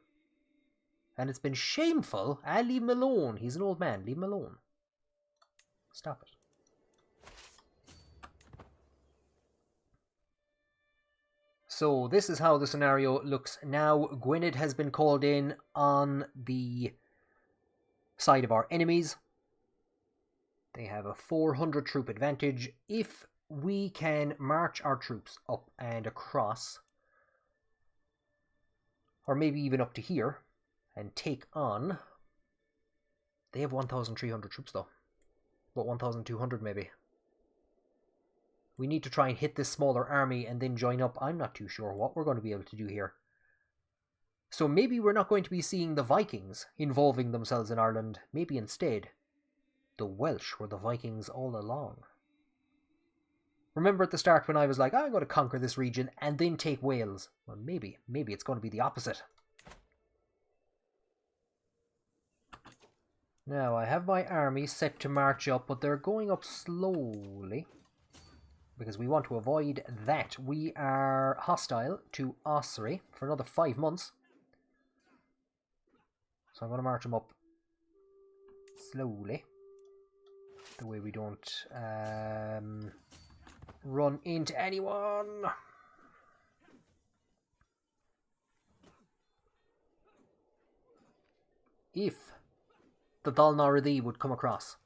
And it's been shameful. Leave him alone. He's an old man. Leave him alone. Stop it. So this is how the scenario looks now. Gwynedd has been called in on the side of our enemies. They have a 400 troop advantage. If we can march our troops up and across, or maybe even up to here, and take on... They have 1,300 troops though. About 1,200 maybe. We need to try and hit this smaller army and then join up. I'm not too sure what we're going to be able to do here. So maybe we're not going to be seeing the Vikings involving themselves in Ireland. Maybe instead, the Welsh were the Vikings all along. Remember at the start when I was like, I'm going to conquer this region and then take Wales. Well, maybe it's going to be the opposite. Now, I have my army set to march up, but they're going up slowly. Because we want to avoid that. We are hostile to Ossory for another 5 months. So I'm going to march them up slowly. The way we don't run into anyone. If the Dal Norradí would come across.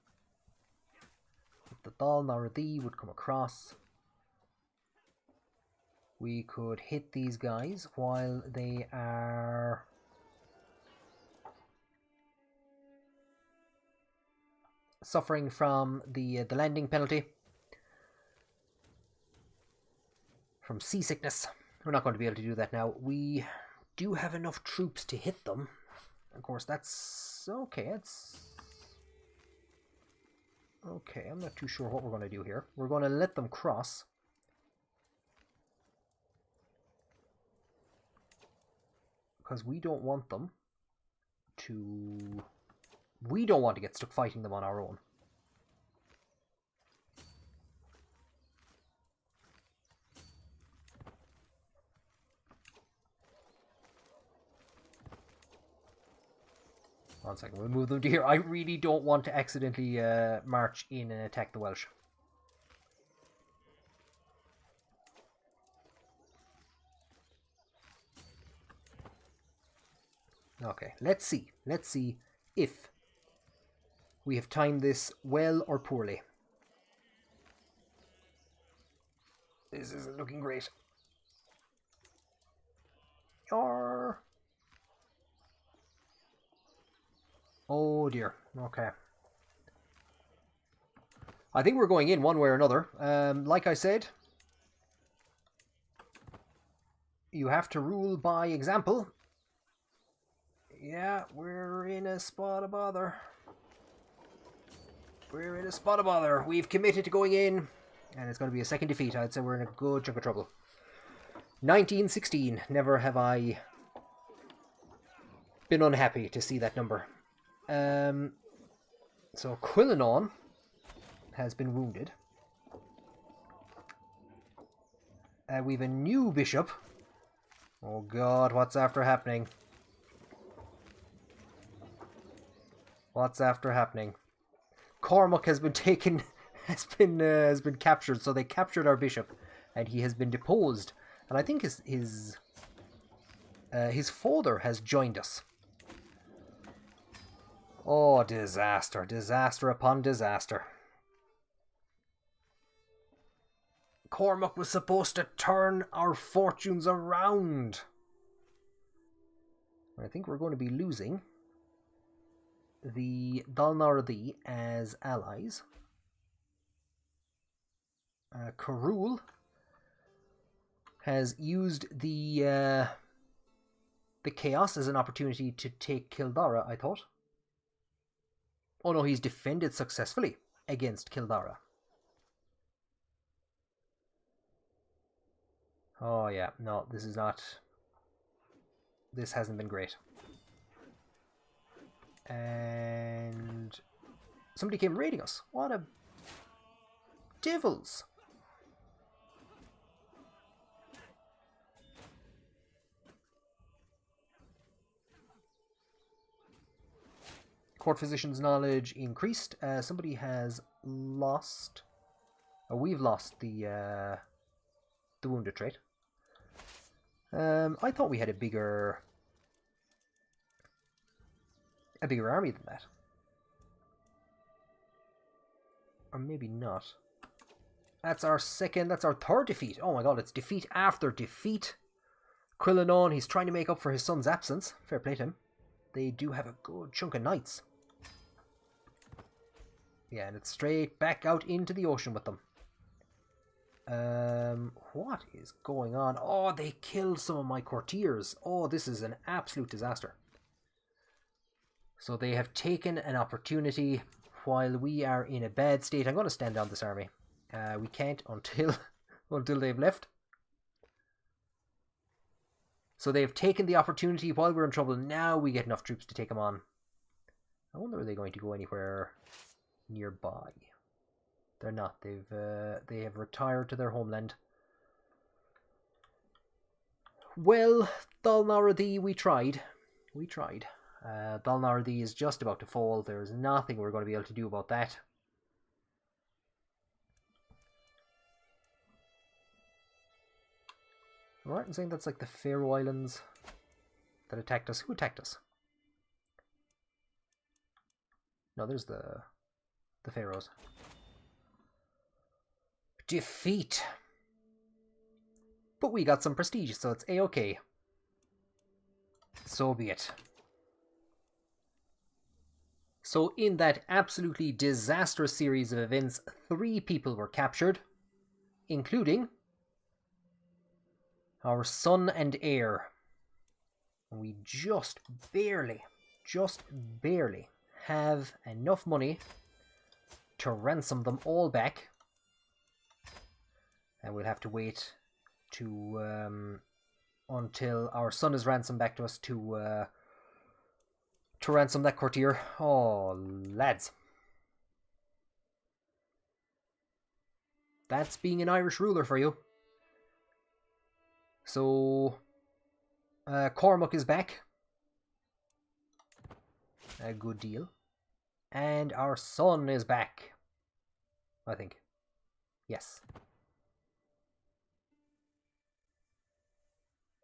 We could hit these guys while they are suffering from the landing penalty. From seasickness. We're not going to be able to do that now. We do have enough troops to hit them. Of course, that's okay. Okay, I'm not too sure what we're going to do here. We're going to let them cross. Because we don't want them to We don't want to get stuck fighting them on our own. One second, we'll move them to here. I really don't want to accidentally march in and attack the Welsh. Okay, let's see. Let's see if we have timed this well or poorly. This isn't looking great. Or... oh dear. Okay. I think we're going in one way or another. Like I said, you have to rule by example. Yeah, we're in a spot of bother. We're in a spot of bother. We've committed to going in, and it's going to be a second defeat. I'd say we're in a good chunk of trouble. 1916. Never have I been unhappy to see that number. So Quillinon has been wounded. We've a new bishop. Oh God, what's after happening? What's after happening? Cormac has been taken, has been captured. So they captured our bishop, and he has been deposed. And I think his father has joined us. Oh, disaster, disaster upon disaster. Cormac was supposed to turn our fortunes around. I think we're going to be losing the Dalnardi as allies. Carul has used the chaos as an opportunity to take Kildara, I thought. Oh no, he's defended successfully against Kildara. Oh yeah, no, this is not... this hasn't been great. And somebody came raiding us. What a devils. Court physician's knowledge increased. Somebody has lost... oh, we've lost the wounded trait. I thought we had a bigger army than that. Or maybe not. That's our third defeat. Oh my God, it's defeat after defeat. Quillinon, he's trying to make up for his son's absence. Fair play to him. They do have a good chunk of knights. Yeah, and it's straight back out into the ocean with them. What is going on? Oh, they killed some of my courtiers. Oh, this is an absolute disaster. So they have taken an opportunity while we are in a bad state. I'm going to stand down this army. We can't until they've left. So they've taken the opportunity while we're in trouble. Now we get enough troops to take them on. I wonder, are they going to go anywhere nearby? They're not. They have retired to their homeland. Well, Dalnardi, we tried. We tried. Dalnardi is just about to fall. There's nothing we're going to be able to do about that. Right, I'm saying that's like the Faroe Islands that attacked us. Who attacked us? No, there's the Faroes. Defeat. But we got some prestige, so it's A-okay. So be it. So in that absolutely disastrous series of events, 3 people were captured, including our son and heir. We just barely have enough money to ransom them all back. And we'll have to wait to until our son is ransomed back to us to to ransom that courtier. Oh, lads. That's being an Irish ruler for you. So, Cormac is back. A good deal. And our son is back. I think. Yes.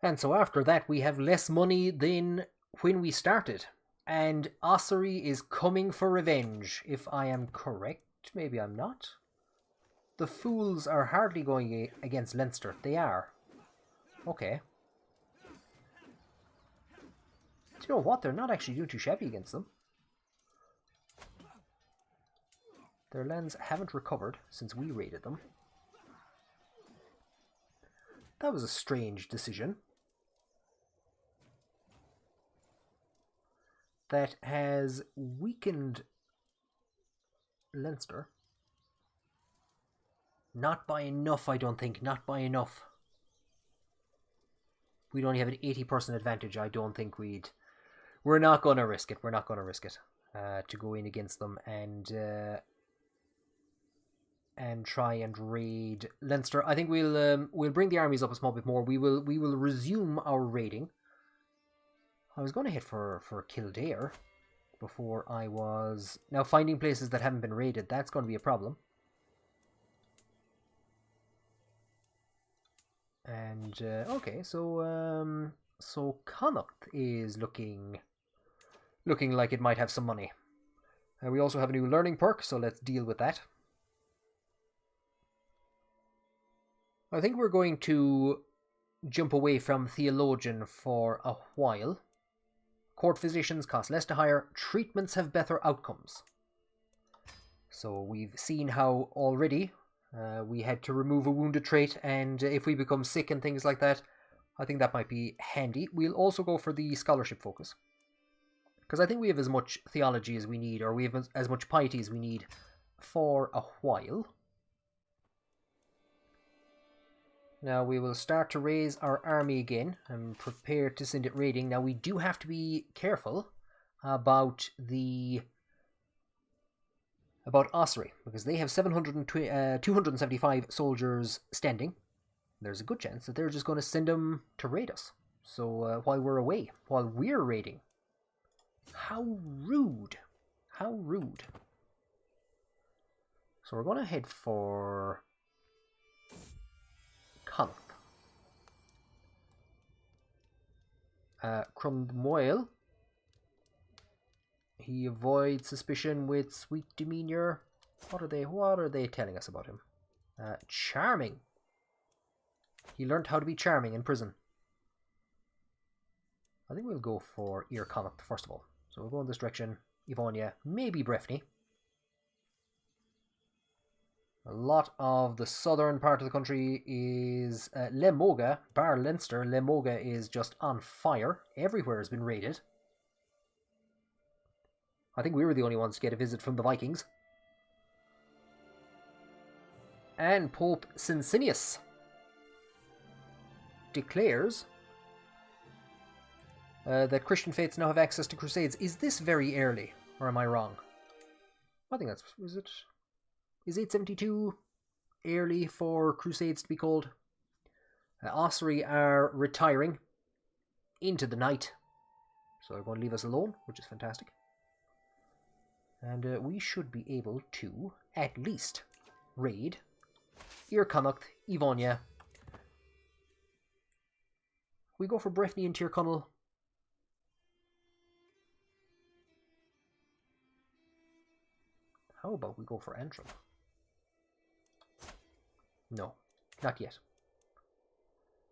And so after that we have less money than when we started. And Ossory is coming for revenge, if I am correct. Maybe I'm not. The fools are hardly going against Leinster. They are. Okay. Do you know what? They're not actually doing too shabby against them. Their lands haven't recovered since we raided them. That was a strange decision. That has weakened Leinster. Not by enough, I don't think. Not by enough. We'd only have an 80% advantage. I don't think we'd... We're not going to risk it. We're not going to risk it to go in against them and try and raid Leinster. I think we'll bring the armies up a small bit more. We will resume our raiding. I was going to hit for Kildare before I was... Now, finding places that haven't been raided, that's going to be a problem. And, okay, so Connacht is looking like it might have some money. We also have a new learning perk, so let's deal with that. I think we're going to jump away from Theologian for a while. Court physicians cost less to hire. Treatments have better outcomes. So we've seen how already we had to remove a wounded trait, and if we become sick and things like that, I think that might be handy. We'll also go for the scholarship focus, because I think we have as much theology as we need, or we have as much piety as we need for a while. Now we will start to raise our army again and prepare to send it raiding. Now we do have to be careful about Ossory, because they have 275 soldiers standing. There's a good chance that they're just going to send them to raid us. So while we're away, while we're raiding. How rude. How rude. So we're going to head for Connacht. Cromwell. He avoids suspicion with sweet demeanor. What are they telling us about him? Charming. He learned how to be charming in prison. I think we'll go for Eóganacht first of all. So we'll go in this direction. Ivonia, maybe Breffni. A lot of the southern part of the country is Lemoga, bar Leinster. Lemoga is just on fire. Everywhere has been raided. I think we were the only ones to get a visit from the Vikings. And Pope Sincinius declares that Christian faiths now have access to crusades. Is this very early, or am I wrong? I think that's... Is 872 early for crusades to be called? Ossory are retiring into the night, so they're going to leave us alone, which is fantastic. And we should be able to at least raid Eóganacht, Ivonia. We go for Breffni and Tyrconnell. How about we go for Antrim? No, not yet.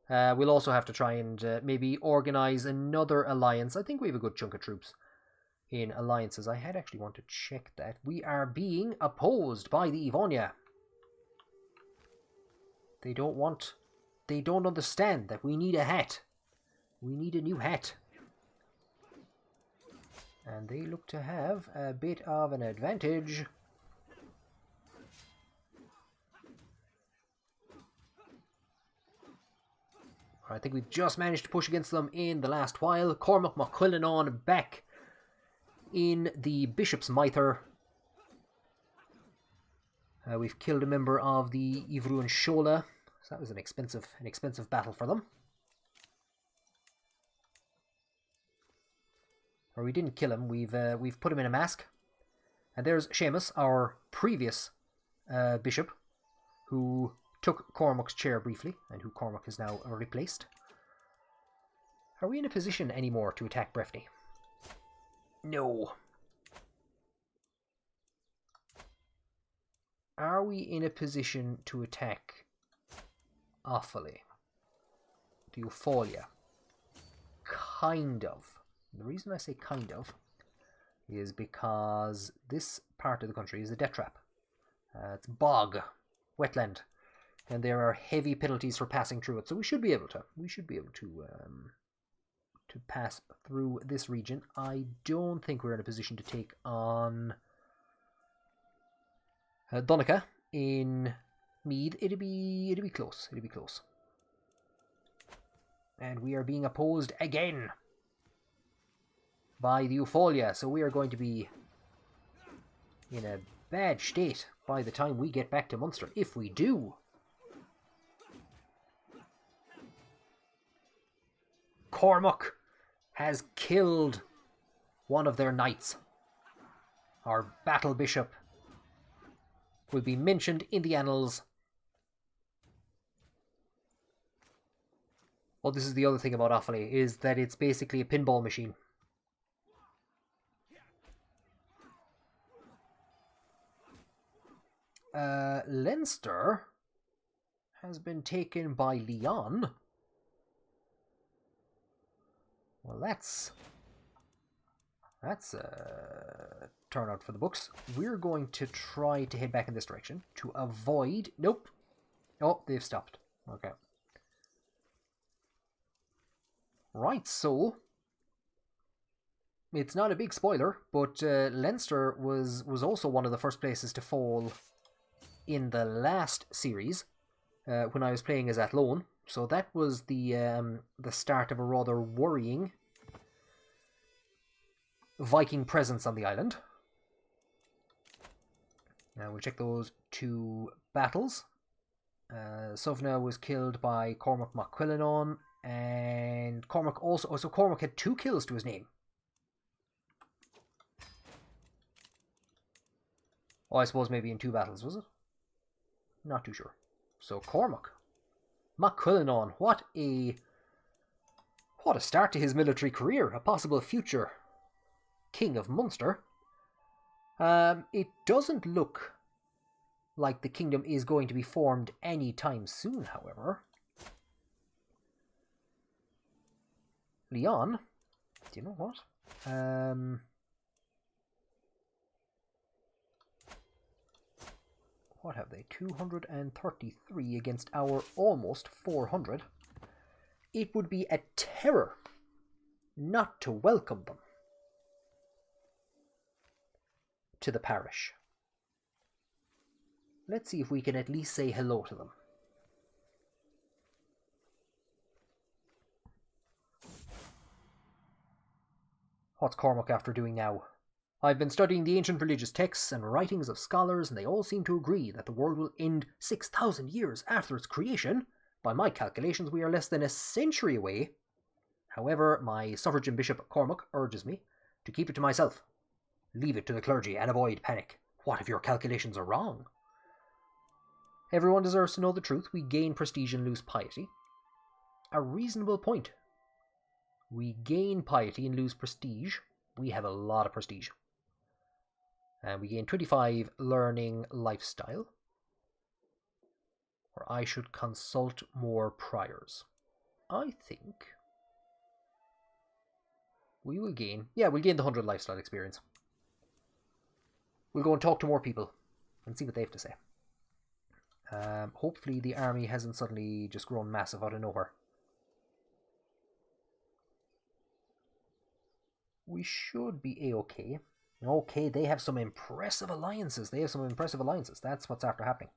We'll also have to try and maybe organize another alliance. I think we have a good chunk of troops in alliances. I had actually want to check that. We are being opposed by the Ivonia. They don't understand that we need a hat. We need a new hat. And they look to have a bit of an advantage. I think we've just managed to push against them in the last while. Cormac MacQuillan on back in the Bishop's Mitre. We've killed a member of the Ivruan Shola, so that was an expensive battle for them. Or we didn't kill him, we've put him in a mask. And there's Seamus, our previous bishop, who took Cormac's chair briefly, and who Cormac has now replaced. Are we in a position anymore to attack Breffni? No. Are we in a position to attack Offaly? The Eupholia? Kind of. The reason I say kind of is because this part of the country is a death trap. It's bog, wetland, and there are heavy penalties for passing through it. So we should be able to pass through this region. I don't think we're in a position to take on Donica in Meath. It'd be close. It'd be close. And we are being opposed again by the Eupholia, so we are going to be in a bad state by the time we get back to Munster, if we do. Cormac has killed one of their knights. Our battle bishop will be mentioned in the annals. Well, this is the other thing about Offaly, is that it's basically a pinball machine. Leinster has been taken by Leon. Well, that's a turnout for the books. We're going to try to head back in this direction to avoid... Nope. Oh, they've stopped. Okay. Right, so... It's not a big spoiler, but Leinster was also one of the first places to fall in the last series when I was playing as Athlone. So that was the start of a rather worrying Viking presence on the island. Now we'll check those two battles. Sovna was killed by Cormac MacQuillenon, and Cormac also... Oh, so Cormac had 2 kills to his name. Oh, I suppose maybe in 2 battles, was it? Not too sure. So Cormac MacQuillenon, what a start to his military career. A possible future king of Munster. It doesn't look like the kingdom is going to be formed anytime soon, however. Leon, do you know what? What have they? 233 against our almost 400. It would be a terror not to welcome them to the parish. Let's see if we can at least say hello to them. What's Cormac after doing now? I've been studying the ancient religious texts and writings of scholars, and they all seem to agree that the world will end 6,000 years after its creation. By my calculations, we are less than a century away. However, my suffragan bishop Cormac urges me to keep it to myself. Leave it to the clergy and avoid panic. What if your calculations are wrong? Everyone deserves to know the truth. We gain prestige and lose piety. A reasonable point. We gain piety and lose prestige. We have a lot of prestige. And we gain 25 learning lifestyle. Or I should consult more priors. I think we will gain... Yeah, we'll gain the 100 lifestyle experience. We'll go and talk to more people and see what they have to say. Hopefully the army hasn't suddenly just grown massive out of nowhere. We should be A-okay. Okay, they have some impressive alliances. That's what's after happening.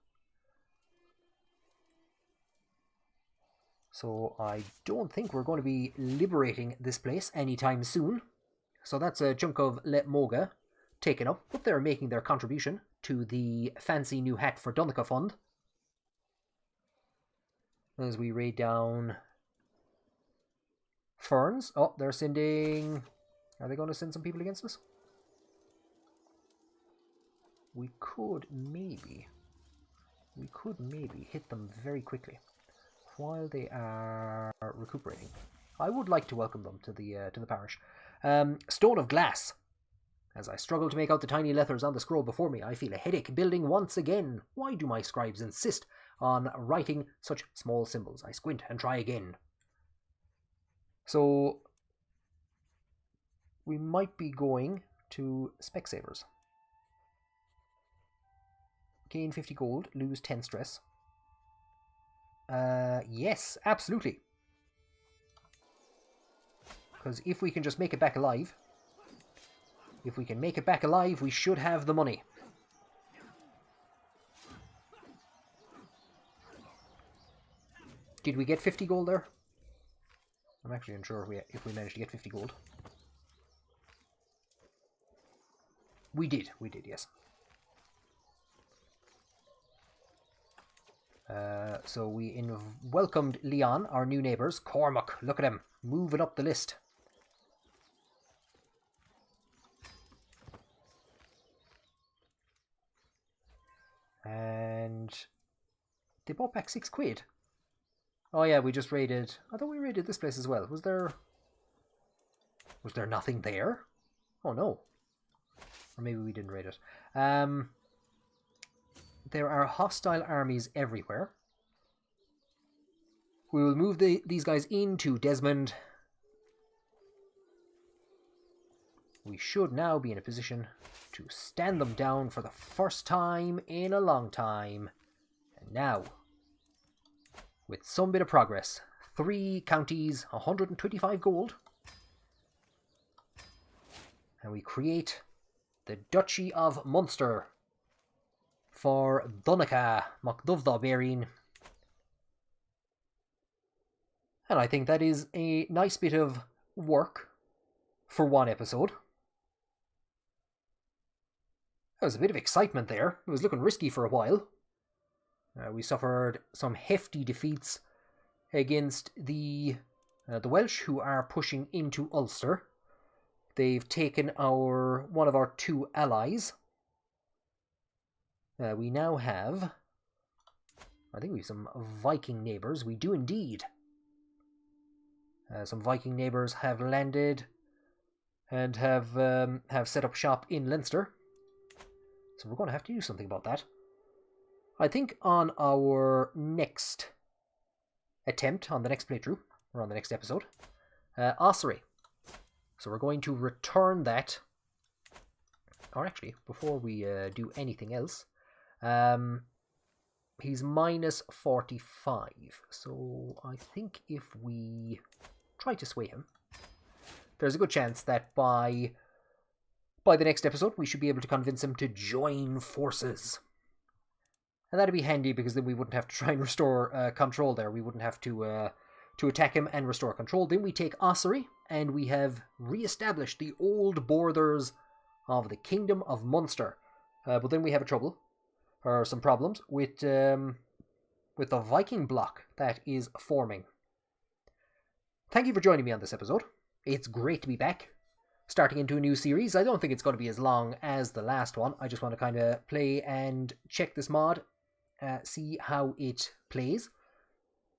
So I don't think we're going to be liberating this place anytime soon. So that's a chunk of Letmoga taken up. But they're making their contribution to the fancy new hat for Dunica fund. As we raid down Ferns. Oh, they're sending... Are they going to send some people against us? We could maybe hit them very quickly while they are recuperating. I would like to welcome them to the parish. Stone of Glass. As I struggle to make out the tiny letters on the scroll before me, I feel a headache building once again. Why do my scribes insist on writing such small symbols? I squint and try again. So we might be going to Specsavers. Gain 50 gold, lose 10 stress. Yes, absolutely. Because if we can just make it back alive, we should have the money. Did we get 50 gold there? I'm actually unsure if we managed to get 50 gold. We did, yes. So we welcomed Leon, our new neighbours. Cormac, look at him, moving up the list. And they bought back 6 quid. Oh yeah, we just raided... I thought we raided this place as well. Was there nothing there? Oh no. Or maybe we didn't raid it. There are hostile armies everywhere. We will move these guys into Desmond. We should now be in a position to stand them down for the first time in a long time. And now, with some bit of progress, 3 counties, 125 gold. And we create the Duchy of Munster for Donica Macduvda Berin. And I think that is a nice bit of work for one episode. There was a bit of excitement there. It was looking risky for a while. We suffered some hefty defeats against the Welsh, who are pushing into Ulster. They've taken one of our 2 allies. We now have... I think we have some Viking neighbours. We do indeed. Some Viking neighbours have landed and have set up shop in Leinster. So we're going to have to do something about that. I think on our next attempt, on the next playthrough, or on the next episode, Ossory. So we're going to return that. Or actually, before we do anything else, he's minus 45. So I think if we try to sway him, there's a good chance that by the next episode we should be able to convince him to join forces. And that'd be handy, because then we wouldn't have to try and restore control there. We wouldn't have to attack him and restore control. Then we take Ossory, and we have re-established the old borders of the Kingdom of Munster. But then we have some problems with the Viking bloc that is forming. Thank you for joining me on this episode. It's great to be back, starting into a new series. I don't think it's going to be as long as the last one. I just want to kind of play and check this mod, see how it plays.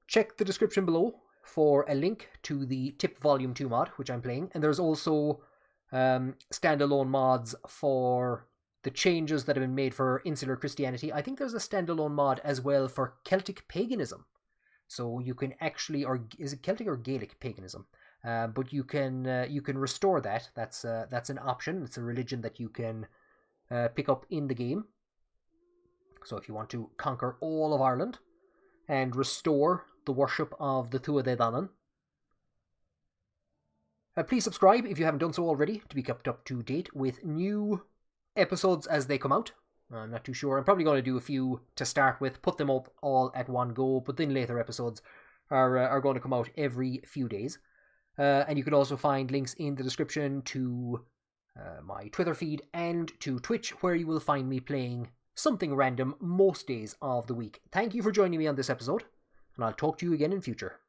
Check the description below for a link to the Tip Volume 2 mod, which I'm playing. And there's also standalone mods for the changes that have been made for Insular Christianity. I think there's a standalone mod as well for Celtic paganism. So you can actually, or is it Celtic or Gaelic paganism? But you can restore that. That's an option. It's a religion that you can pick up in the game. So if you want to conquer all of Ireland and restore the worship of the Tuatha Dé Danann, please subscribe if you haven't done so already to be kept up to date with new episodes as they come out. I'm not too sure. I'm probably going to do a few to start with, put them up all at one go, but then later episodes are going to come out every few days. And you can also find links in the description to my Twitter feed and to Twitch, where you will find me playing something random most days of the week. Thank you for joining me on this episode, and I'll talk to you again in future.